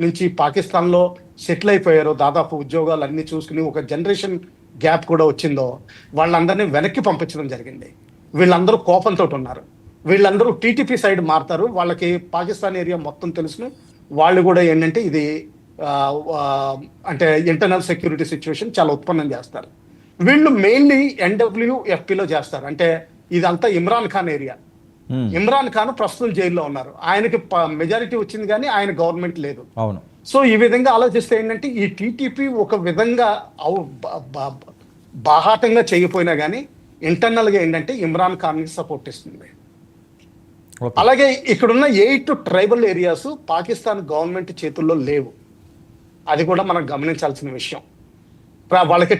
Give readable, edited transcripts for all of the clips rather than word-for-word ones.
నుంచి పాకిస్తాన్లో సెటిల్ అయిపోయారో, దాదాపు ఉద్యోగాలు అన్ని చూసుకుని ఒక జనరేషన్ గ్యాప్ కూడా వచ్చిందో, వాళ్ళందరినీ వెనక్కి పంపించడం జరిగింది. వీళ్ళందరూ కోపంతో ఉన్నారు. వీళ్ళందరూ టీటీపీ సైడ్ మారుతారు. వాళ్ళకి పాకిస్తాన్ ఏరియా మొత్తం తెలుసు. వాళ్ళు కూడా ఏంటంటే ఇది ఆ, ఆ, అంటే ఇంటర్నల్ సెక్యూరిటీ సిచ్యువేషన్ చాలా ఉత్పన్నం చేస్తారు. వీళ్ళు మెయిన్లీ ఎన్డబ్ల్యూఎఫ్పిలో చేస్తారు. అంటే ఇదంతా ఇమ్రాన్ ఖాన్ ఏరియా. ఇమ్రాన్ ఖాన్ ప్రస్తుతం జైల్లో ఉన్నారు. ఆయనకి మెజారిటీ వచ్చింది కానీ ఆయన గవర్నమెంట్ లేదు. అవును. సో ఈ విధంగా ఆలోచిస్తే ఏంటంటే ఈ టీటీపీ ఒక విధంగా బాహాటంగా చేయకపోయినా కానీ ఇంటర్నల్ గా ఏంటంటే ఇమ్రాన్ ఖాన్ కి సపోర్ట్ ఇస్తుంది. అలాగే ఇక్కడున్న 8 ట్రైబల్ ఏరియాస్ పాకిస్తాన్ గవర్నమెంట్ చేతుల్లో లేవు. అది కూడా మనం గమనించాల్సిన విషయం. వాళ్ళకి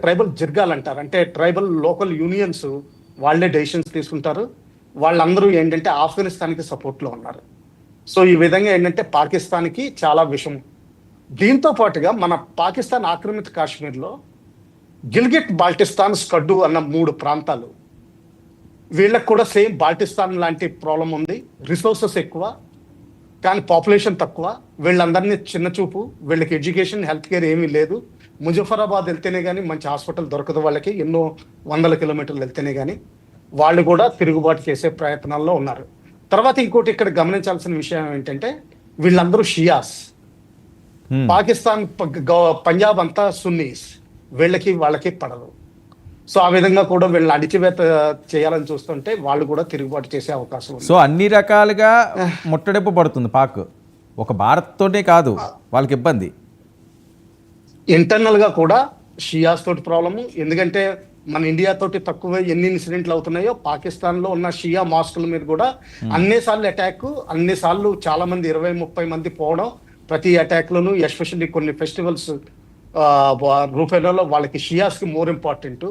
ట్రైబల్ జిర్గాలు అంటారు. అంటే ట్రైబల్ లోకల్ యూనియన్స్ వాళ్ళే డెసిషన్స్ తీసుకుంటారు. వాళ్ళందరూ ఏంటంటే ఆఫ్ఘనిస్తాన్కి సపోర్ట్లో ఉన్నారు. సో ఈ విధంగా ఏంటంటే పాకిస్తాన్కి చాలా విషయం. దీంతో పాటుగా మన పాకిస్తాన్ ఆక్రమిత కాశ్మీర్లో గిల్గిట్, బాల్టిస్తాన్, స్కడ్డు అన్న 3 ప్రాంతాలు, వీళ్ళకి కూడా సేమ్ బాల్టిస్తాన్ లాంటి ప్రాబ్లం ఉంది. రిసోర్సెస్ ఎక్కువ కానీ పాపులేషన్ తక్కువ. వీళ్ళందరినీ చిన్న చూపు. వీళ్ళకి ఎడ్యుకేషన్, హెల్త్ కేర్ ఏమీ లేదు. ముజఫరాబాద్ వెళ్తేనే కానీ మంచి హాస్పిటల్ దొరకదు వాళ్ళకి. ఎన్నో వందల కిలోమీటర్లు వెళ్తేనే కానీ. వాళ్ళు కూడా తిరుగుబాటు చేసే ప్రయత్నాల్లో ఉన్నారు. తర్వాత ఇంకోటి ఇక్కడ గమనించాల్సిన విషయం ఏంటంటే వీళ్ళందరూ షియాస్. పాకిస్తాన్ పంజాబ్ అంతా సున్నీస్. వాళ్ళకి పడదు. సో ఆ విధంగా కూడా వీళ్ళని అణిచివేత చేయాలని చూస్తుంటే వాళ్ళు కూడా తిరుగుబాటు చేసే అవకాశం ఉంది. సో అన్ని రకాలుగా ముట్టడింపు పడుతుంది పాక్. ఒక భారత్ తోనే కాదు వాళ్ళకి ఇబ్బంది. ఇంటర్నల్ గా కూడా షియాస్ తోటి ప్రాబ్లము. ఎందుకంటే మన ఇండియా తోటి తక్కువ ఎన్ని ఇన్సిడెంట్లు అవుతున్నాయో పాకిస్తాన్ లో ఉన్న షియా మాస్కుల మీద కూడా అన్నిసార్లు అటాక్, అన్నిసార్లు చాలా మంది 20-30 మంది పోవడం. ప్రతి అటాక్ లోను ఎస్పెషల్లీ కొన్ని ఫెస్టివల్స్ రూపంలో వాళ్ళకి షియాస్ కి మోర్ ఇంపార్టెంట్.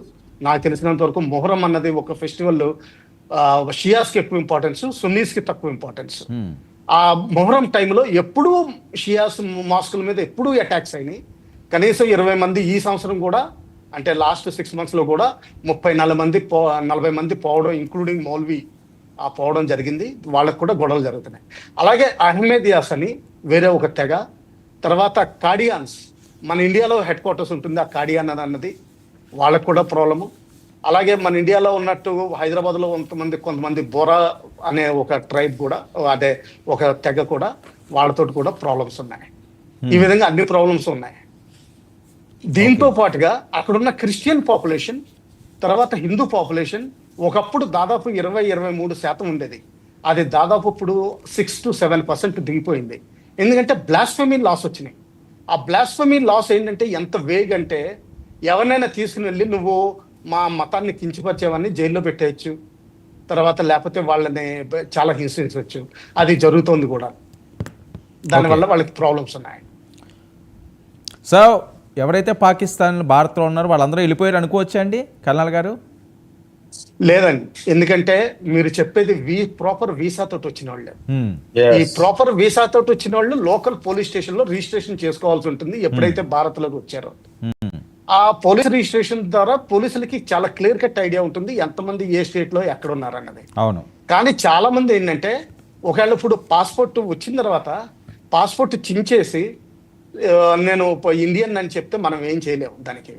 నాకు తెలిసినంత వరకు మొహరం అన్నది ఒక ఫెస్టివల్ షియాస్ కి ఎక్కువ ఇంపార్టెన్స్, సున్నీస్ కి తక్కువ ఇంపార్టెన్స్. ఆ మొహరం టైంలో ఎప్పుడూ షియాస్ మాస్కుల మీద ఎప్పుడూ అటాక్స్ అయినాయి. కనీసం 20 మంది ఈ సంవత్సరం కూడా, అంటే లాస్ట్ 6 months లో కూడా 40 మంది పోవడం, ఇంక్లూడింగ్ మౌల్వీ పోవడం జరిగింది. వాళ్ళకు కూడా గొడవలు జరుగుతున్నాయి. అలాగే అహ్మదియాస్ అని వేరే ఒక తెగ. తర్వాత కాడియాన్స్, మన ఇండియాలో హెడ్ క్వార్టర్స్ ఉంటుంది ఆ కాడియాన్ అన్నది, వాళ్ళకు కూడా ప్రాబ్లము. అలాగే మన ఇండియాలో ఉన్నట్టు హైదరాబాద్లో కొంతమంది బోరా అనే ఒక ట్రైబ్ కూడా, అదే ఒక తెగ కూడా, వాళ్ళతోటి కూడా ప్రాబ్లమ్స్ ఉన్నాయి. ఈ విధంగా అన్ని ప్రాబ్లమ్స్ ఉన్నాయి. దీంతో పాటుగా అక్కడున్న క్రిస్టియన్ పాపులేషన్, తర్వాత హిందూ పాపులేషన్ ఒకప్పుడు దాదాపు 20-23% ఉండేది. అది దాదాపు ఇప్పుడు 6 to 7% దిగిపోయింది. ఎందుకంటే బ్లాస్ఫెమీ లాస్ వచ్చినాయి. ఆ బ్లాస్ఫెమీ లాస్ ఏంటంటే ఎంత వేగ్ అంటే ఎవరినైనా తీసుకుని వెళ్ళి నువ్వు మా మతాన్ని కించపరిచేవన్నీ జైల్లో పెట్టేయచ్చు, తర్వాత లేకపోతే వాళ్ళని చాలా హింసించవచ్చు. అది జరుగుతోంది కూడా. దానివల్ల వాళ్ళకి ప్రాబ్లమ్స్ ఉన్నాయి. సో ఎవరైతే పాకిస్తాన్, భారత్లో ఉన్నారో వాళ్ళందరూ వెళ్ళిపోయారు అనుకోవచ్చా అండి కల్నల్ గారు? లేదండి, ఎందుకంటే మీరు చెప్పేది ప్రాపర్ వీసా తోటి వచ్చిన వాళ్ళు. ఈ ప్రాపర్ వీసా తోటి వచ్చిన వాళ్ళు లోకల్ పోలీస్ స్టేషన్ లో రిజిస్ట్రేషన్ చేసుకోవాల్సి ఉంటుంది ఎప్పుడైతే భారత్ లోకి వచ్చారో. ఆ పోలీస్ రిజిస్ట్రేషన్ ద్వారా పోలీసులకి చాలా క్లియర్ కట్ ఐడియా ఉంటుంది ఎంతమంది ఏ స్టేట్ లో ఎక్కడ ఉన్నారన్నది. అవును. కానీ చాలా మంది ఏంటంటే ఒకవేళ ఇప్పుడు పాస్పోర్ట్ వచ్చిన తర్వాత పాస్పోర్ట్ చించేసి నేను ఇండియన్ అని చెప్తే మనం ఏం చేయలేము దానికి.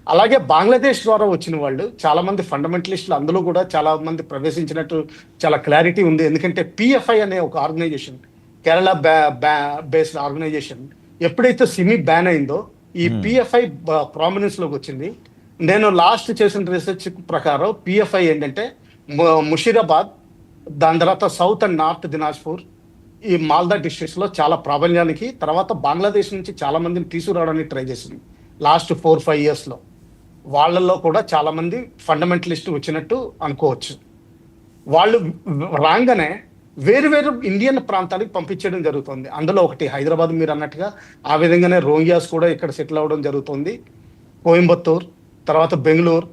అలాగే బంగ్లాదేశ్ ద్వారా వచ్చిన వాళ్ళు చాలా మంది ఫండమెంటలిస్టులు, అందులో కూడా చాలా మంది ప్రవేశించినట్టు చాలా క్లారిటీ ఉంది. ఎందుకంటే పిఎఫ్ఐ అనే ఒక ఆర్గనైజేషన్, కేరళ బేస్డ్ ఆర్గనైజేషన్, ఎప్పుడైతే సిమి బ్యాన్ అయిందో ఈ పిఎఫ్ఐ ప్రామినెన్స్ లోకి వచ్చింది. నేను లాస్ట్ చేసిన రీసెర్చ్ ప్రకారం పిఎఫ్ఐ ఏంటంటే ముషీరాబాద్, దాని తర్వాత సౌత్ అండ్ నార్త్ దినాజ్పూర్, ఈ మాల్దా డిస్ట్రిక్ట్స్ లో చాలా ప్రాబల్యానికి, తర్వాత బంగ్లాదేశ్ నుంచి చాలా మందిని తీసుకురావడానికి ట్రై చేసింది లాస్ట్ 4-5 years లో. వాళ్ళల్లో కూడా చాలా మంది ఫండమెంటలిస్ట్ వచ్చినట్టు అనుకోవచ్చు. వాళ్ళు రాగానే వేరు వేరు ఇండియన్ ప్రాంతాలకు పంపించడం జరుగుతుంది. అందులో ఒకటి హైదరాబాద్, మీరు అన్నట్టుగా ఆ విధంగానే రోహింగ్యాస్ కూడా ఇక్కడ సెటిల్ అవ్వడం జరుగుతుంది. కోయంబత్తూర్, తర్వాత బెంగళూరు,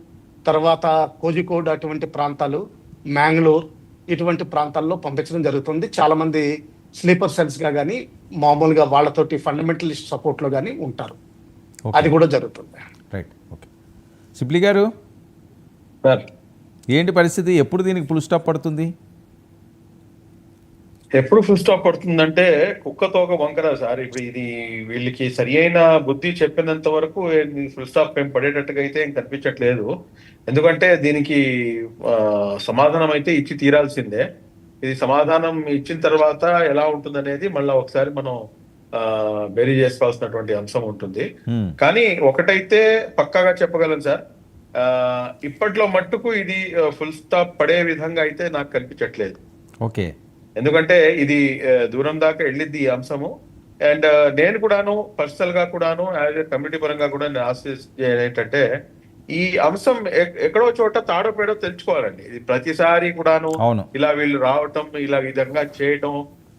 తర్వాత కోజికోడ్ అటువంటి ప్రాంతాలు, మ్యాంగ్లూర్, ఇటువంటి ప్రాంతాల్లో పంపించడం జరుగుతుంది. చాలా మంది స్లీపర్ సెల్స్ గా కానీ మామూలుగా వాళ్ళతోటి ఫండమెంటలిస్ట్ సపోర్ట్ లో కానీ ఉంటారు. అది కూడా జరుగుతుంది. రైట్. ఓకే. సిప్లి గారు, ఏంటి పరిస్థితి? ఎప్పుడు దీనికి ఫుల్ స్టాప్ పడుతుంది? ఎప్పుడు ఫుల్ స్టాప్ పడుతుందంటే కుక్కతోక వంకర సార్. ఇప్పుడు ఇది వీళ్ళకి సరి అయిన బుద్ధి చెప్పినంత వరకు ఫుల్ స్టాప్ ఏం పడేటట్టుగా అయితే ఏం కనిపించట్లేదు. ఎందుకంటే దీనికి సమాధానం అయితే ఇచ్చి తీరాల్సిందే. ఇది సమాధానం ఇచ్చిన తర్వాత ఎలా ఉంటుందనేది మళ్ళీ ఒకసారి మనం బేరీ చేసుకోవాల్సినటువంటి అంశం ఉంటుంది. కానీ ఒకటైతే పక్కాగా చెప్పగలను సార్, ఇప్పట్లో మట్టుకు ఇది ఫుల్ స్టాప్ పడే విధంగా అయితే నాకు కనిపించట్లేదు. ఓకే. ఎందుకంటే ఇది దూరం దాకా వెళ్ళింది ఈ అంశము. అండ్ నేను కూడాను పర్సనల్ గా కూడాను యాజ్ ఎ కమ్యూనిటీ పరంగా కూడా నేను ఆశించేది ఏంటంటే, ఈ అంశం ఎక్కడో చోట తాడో పేడో తెలుసుకోవాలండి. ఇది ప్రతిసారి కూడాను అవును. ఇలా వీళ్ళు రావటం, ఇలా విధంగా చేయటం,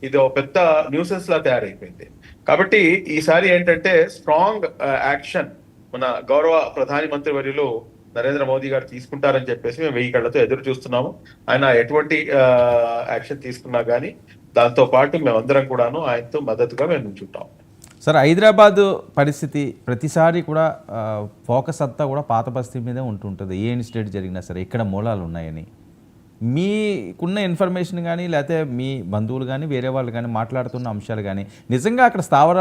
ఇది ఒక పెద్ద న్యూసెన్స్ లా తయారైపోయింది. కాబట్టి ఈసారి ఏంటంటే స్ట్రాంగ్ యాక్షన్ మన గౌరవ ప్రధాని మంత్రి వర్యులు నరేంద్ర మోదీ గారు తీసుకుంటారని చెప్పేసి మేము 1000 కళ్ళతో ఎదురు చూస్తున్నాము. ఆయన ఎటువంటి యాక్షన్ తీసుకున్నా కానీ దాంతో పాటు మేమందరం కూడాను ఆయనతో మద్దతుగా మేము నుంచుంటాం. సార్, హైదరాబాద్ పరిస్థితి ప్రతిసారి కూడా ఫోకస్ అంతా కూడా పాత బస్తీ మీదే ఉంటుంటుంది. ఏ ఇన్సిడెంట్ జరిగినా సరే ఇక్కడ మూలాలు ఉన్నాయని మీకున్న ఇన్ఫర్మేషన్ కానీ లేకపోతే మీ బంధువులు కానీ వేరే వాళ్ళు కానీ మాట్లాడుతున్న అంశాలు కానీ నిజంగా అక్కడ స్థావర